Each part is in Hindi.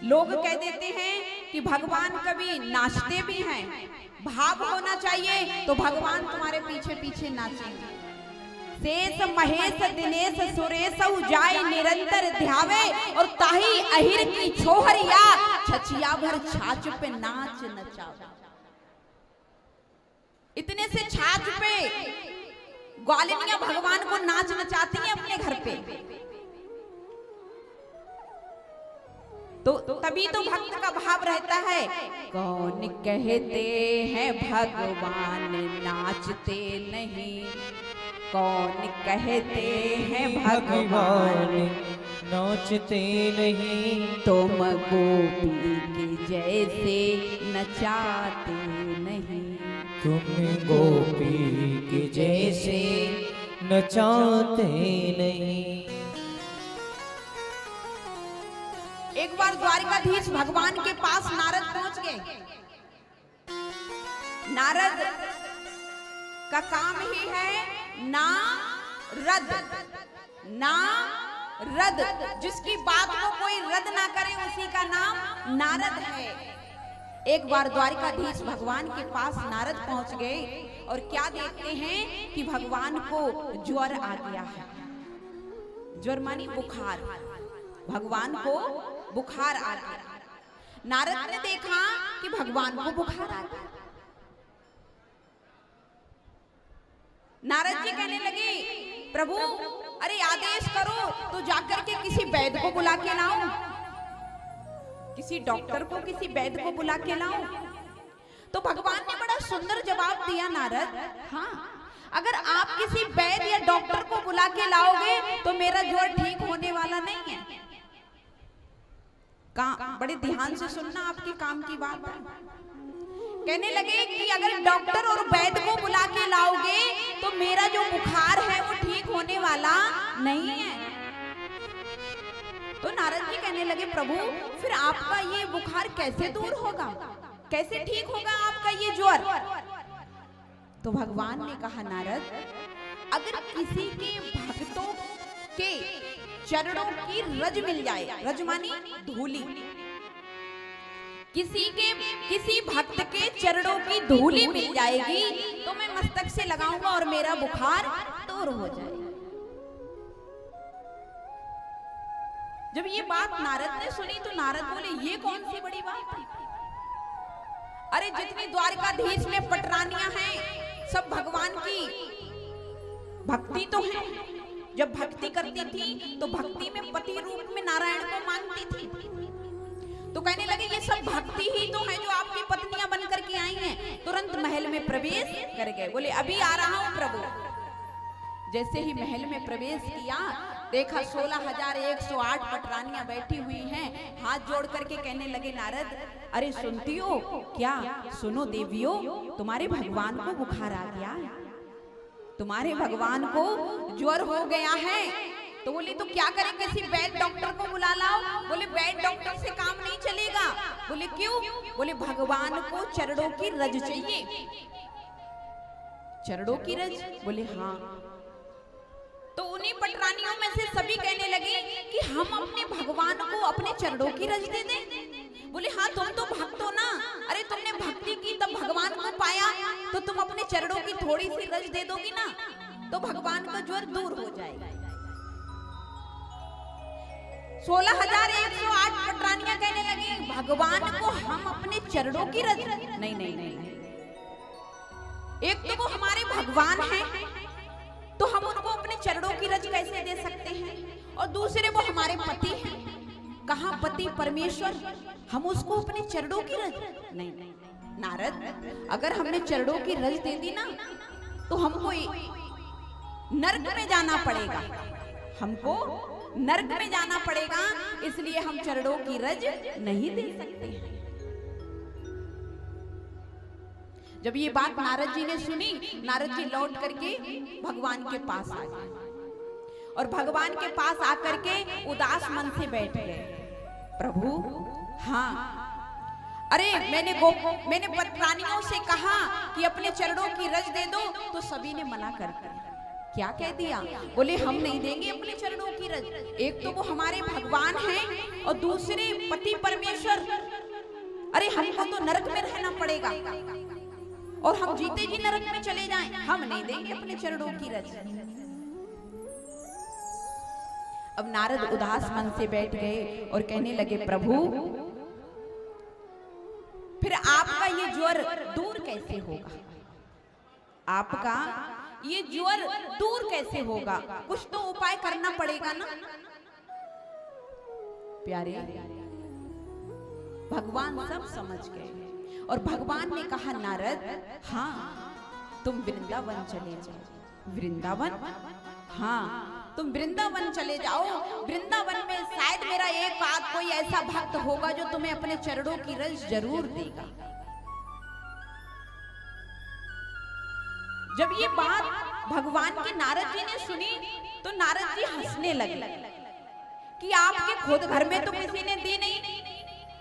लोग कह देते हैं कि भगवान कभी नाचते भी हैं, भाव होना चाहिए तो भगवान तुम्हारे पीछे पीछे नाचेंगे। शेष महेश दिनेश सुरेश जाय निरंतर ध्यावे, और ताही अहिर की छोहरिया छछिया भर छाछ पे नाच नचावे। इतने से छाछ पे ग्वालिनियां भगवान को नाच नचाती हैं अपने घर पे। तो तभी तो भक्त का भाव रहता है। कौन कहते हैं भगवान नाचते नहीं, कौन कहते हैं भगवान नाचते नहीं, तुम गोपी के जैसे नचाते नहीं, तुम गोपी के जैसे नचाते नहीं। एक बार द्वारिकाधीश भगवान के पास नारद पहुंच गए। नारद का काम ही है ना रद, ना रद, जिसकी बात को कोई रद्द ना करे उसी का नाम नारद है। एक बार द्वारिकाधीश भगवान के पास नारद पहुंच गए और क्या देखते हैं कि भगवान को ज्वर आ गया है। ज्वर मानी बुखार, भगवान को बुखार आ गया। नारद ने देखा कि भगवान को बुखार आ गया। नारद जी कहने लगे, प्रभु अरे आदेश करो तो जाकर के किसी वैद्य को बुला के लाऊं, किसी डॉक्टर को, किसी वैद्य को बुला के लाऊं। तो भगवान ने बड़ा सुंदर जवाब दिया, नारद हाँ, अगर आप किसी वैद्य या डॉक्टर को बुला के लाओगे तो मेरा ज्वर ठीक होने वाला नहीं है। बड़े ध्यान से सुनना, आपके काम की बात है। कहने लगे कि अगर डॉक्टर और वैद्य को बुला के लाओगे तो मेरा जो बुखार है वो ठीक होने वाला नहीं है। तो नारद जी कहने लगे, प्रभु फिर आपका ये बुखार कैसे दूर होगा, कैसे ठीक होगा आपका ये ज्वर? तो भगवान ने कहा, नारद अगर किसी के भक्तों के चरणों की रज मिल जाए, रज मानी धूली, किसी भक्त के चरणों की धूली मिल जाएगी तो मैं मस्तक से लगाऊंगा और मेरा बुखार दूर हो जाएगा। जब ये बात नारद ने सुनी तो नारद बोले, ये कौन सी बड़ी बात है? अरे जितनी द्वारिकाधीश में पटरानियां हैं सब भगवान की भक्ति तो है। जब भक्ति करती थी तो भक्ति में पति रूप में नारायण को मांगती थी। तो कहने लगे ये सब भक्ति ही तो है जो आपकी पत्नियां बनकर के आई हैं। तुरंत महल में प्रवेश कर गए। बोले अभी आ रहा हूं प्रभु। जैसे ही महल में प्रवेश किया देखा 16,108 पटरानियां बैठी हुई हैं। हाथ जोड़ करके कहने लगे, नारद अरे सुनती हो क्या? सुनो देवियों, तुम्हारे भगवान को बुखार आ गया, तुम्हारे भगवान को ज्वर हो गया है। तो बोली तो क्या करें, किसी वैद्य डॉक्टर को बुला लाओ। बोले वैद्य डॉक्टर से काम नहीं चलेगा। बोले क्यों? बोले भगवान को चरणों की रज चाहिए। चरणों की रज? बोले हाँ। तो उन्हीं पटरानियों में से सभी कहने लगे कि हम अपने भगवान को अपने चरणों की रज दे दें। बोले हाँ, तुम तो भक्त हो ना, अरे तुमने भक्ति की तब भगवान को पाया, तो तुम अपने चरणों की थोड़ी सी रज दे दोगी ना तो भगवान का ज्वर दूर हो जाएगा। 16,108 पटरानियां कहने लगी भगवान को हम अपने चरणों की रज, नहीं नहीं नहीं, एक तो वो हमारे भगवान हैं तो हम उनको अपने चरणों की रज कैसे दे सकते हैं, और दूसरे वो हमारे पति हैं, कहाँ पति परमेश्वर, हम उसको अपने चरणों की रज, नहीं नहीं नारद, अगर हमने चरणों की रज दे दी ना तो हमको नर्क में जाना पड़ेगा, हमको नर्क में जाना पड़ेगा, इसलिए हम चरणों की रज नहीं दे सकते हैं। जब ये बात नारद जी ने सुनी, नारद जी लौट करके भगवान के पास आ गए और भगवान के पास आकर के उदास मन से बैठ गए। प्रभु हाँ, अरे मैंने पटरानियों से कहा कि अपने चरणों की रज दे दो तो सभी ने मना कर दिया। क्या कह दिया? बोले हम नहीं देंगे अपने चरणों की रज। एक तो वो हमारे भगवान हैं और दूसरे पति परमेश्वर। अरे हमको तो नरक में रहना पड़ेगा और हम जीते जी नरक में चले जाएं, हम नहीं देंगे अपने चरणों की रज। अब नारद उदास मन से बैठ गए और कहने लगे, प्रभु फिर आपका ये ज्वर दूर कैसे होगा? आपका ये ज्वर दूर कैसे होगा? कुछ तो उपाय करना पड़ेगा ना। प्यारे, भगवान सब समझ गए और भगवान ने कहा, नारद हाँ तुम वृंदावन चले जाओ। वृंदावन? हाँ तुम वृंदावन चले जाओ। वृंदावन में शायद मेरा एक आध कोई ऐसा भक्त होगा जो तुम्हें अपने चरणों की रज जरूर देगा। जब ये बात भगवान की नारद जी ने सुनी तो नारद जी हंसने लगे कि आपके खुद घर में तो किसी ने दी नहीं,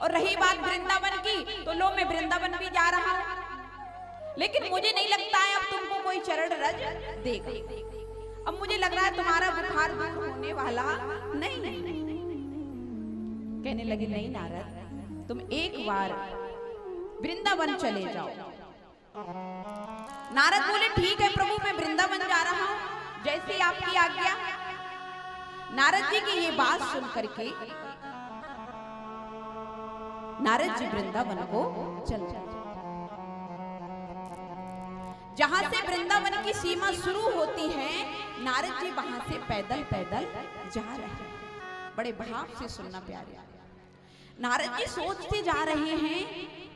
और रही बात वृंदावन की तो लो मैं वृंदावन भी जा रहा हूं, लेकिन मुझे नहीं लगता है अब तुमको कोई चरण रज देगा। अब मुझे लग रहा है तुम्हारा बुखार दूर होने वाला नहीं। कहने लगे, नहीं नारद तुम एक बार वृंदावन चले जाओ। नारद बोले, ठीक है प्रभु मैं वृंदावन जा रहा हूं, जैसी आपकी आज्ञा। नारद जी की ये बात सुन करके नारद जी वृंदावन को चल जाते। जहां से वृंदावन की सीमा शुरू होती है, नारद जी वहां से पैदल पैदल जा रहे हैं। बड़े भाव से सुनना प्यारे। नारद जी सोचते जा रहे हैं,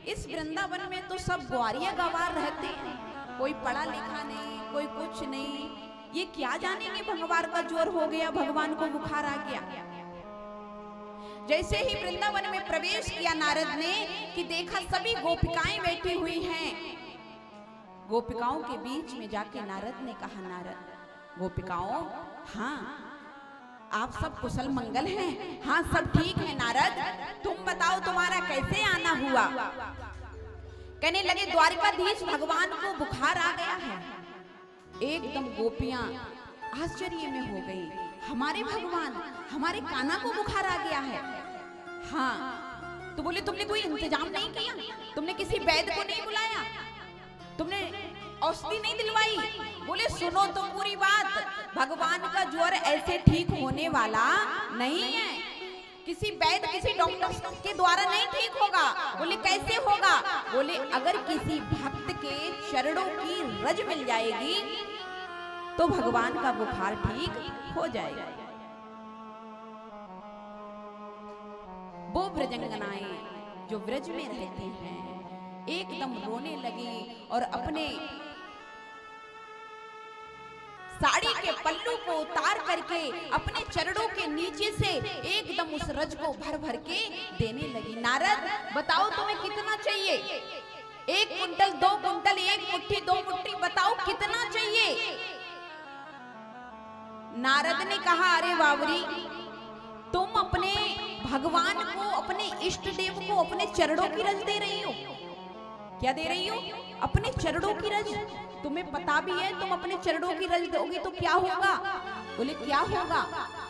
इस वृंदावन में तो सब ग्वारिया गवार रहते हैं, कोई पढ़ा लिखा नहीं, कोई कुछ नहीं, ये क्या जानेंगे भगवान का ज्वर हो गया, भगवान को बुखार आ गया। जैसे ही वृंदावन में प्रवेश किया नारद ने कि देखा सभी गोपिकाएं बैठी हुई हैं। गोपिकाओं के बीच में जाके नारद ने कहा, नारद गोपिकाओं हाँ आप सब कुशल मंगल हैं? हाँ सब ठीक है नारद, तुम बताओ तुम्हारा कैसे आना हुआ? कहने लगे, द्वारिकाधीश भगवान को बुखार आ गया है। एकदम गोपियां आश्चर्य में हो गई, हमारे भगवान, हमारे कान्हा को बुखार आ गया है? हाँ। तो बोले, तुमने कोई इंतजाम नहीं किया? तुमने किसी वैद्य को नहीं बुलाया? तुमने औषधि नहीं दिलवाई? बोले, सुनो तो पूरी बात, भगवान का ज्वर ऐसे ठीक होने वाला नहीं है, किसी वैद्य किसी डॉक्टर के द्वारा नहीं ठीक होगा। बोले, कैसे होगा? बोले, अगर किसी भक्त के चरणों की रज मिल जाएगी तो भगवान का बुखार ठीक हो जाएगा। वो ब्रजंगनाएं जो ब्रज में रहती हैं एकदम रोने लगी और अपने साड़ी के पल्लू को उतार करके अपने चरणों के नीचे से एकदम उस रज को भर भर के देने लगी। नारद बताओ तुम्हें कितना चाहिए? 1 कुंटल, 2 कुंटल, 1 मुट्ठी, 2 मुट्ठी, बताओ कितना चाहिए? नारद ने कहा, अरे बावरी, तुम अपने भगवान को, अपने इष्ट देव को अपने चरणों की रज दे रही हो। क्या दे रही हो? अपने चरणों की रज। तुम्हें पता भी है तुम अपने चरणों की रज दोगी तो क्या होगा? बोले, क्या होगा?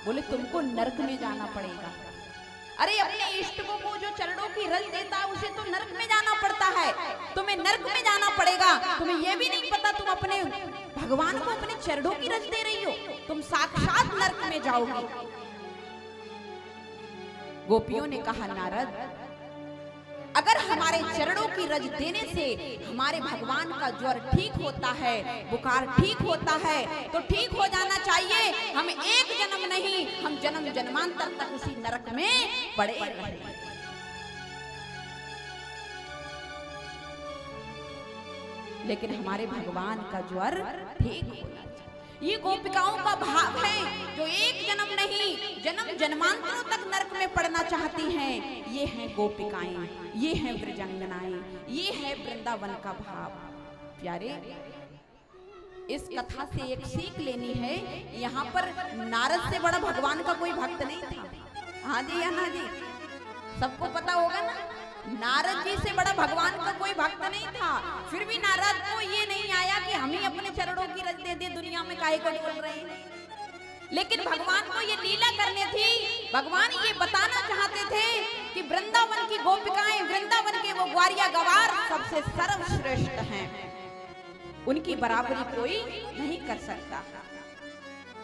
बोले, तुमको नरक में जाना पड़ेगा। अरे अपने इष्ट को वो जो चरणों की रज देता है उसे तो नरक में जाना पड़ता है, तुम्हें नरक में जाना पड़ेगा। तुम्हें ये भी नहीं पता तुम अपने भगवान को अपने चरणों की रज दे रही हो, तुम साक्षात नरक में जाओगी। गोपियों ने कहा, नारद अगर हमारे चरणों की रज देने से हमारे भगवान का ज्वर ठीक होता है, बुखार ठीक होता है, तो ठीक हो जाना चाहिए। हम एक जन्म नहीं, हम जन्म जन्मांतर तक उसी नरक में पड़े रहे। लेकिन हमारे भगवान का ज्वर ठीक होना चाहिए। ये गोपिकाओं का भाव है जो एक जन्म नहीं, जन्म जन्मांतरों तक नरक में पड़ना चाहती हैं। ये हैं गोपिकाएं, ये हैं ब्रजांगनाएं, ये है वृंदावन का भाव। प्यारे, इस कथा से एक सीख लेनी है। यहाँ पर नारद से बड़ा भगवान का कोई भक्त नहीं था। हाँ जी या ना जी? सबको पता होगा ना? नारद जी से बड़ा भगवान का कोई भक्त नहीं था, फिर भी नारद को ये नहीं आया कि हम ही अपने चरणों की रज दे दे, दुनिया में काहे को डोल रहे हैं। लेकिन भगवान को ये लीला करनी थी, भगवान ये बताना चाहते थे कि वृंदावन की गोपिकाएं, वृंदावन के वो ग्वारिया गवार सबसे सर्वश्रेष्ठ हैं, उनकी बराबरी कोई नहीं कर सकता।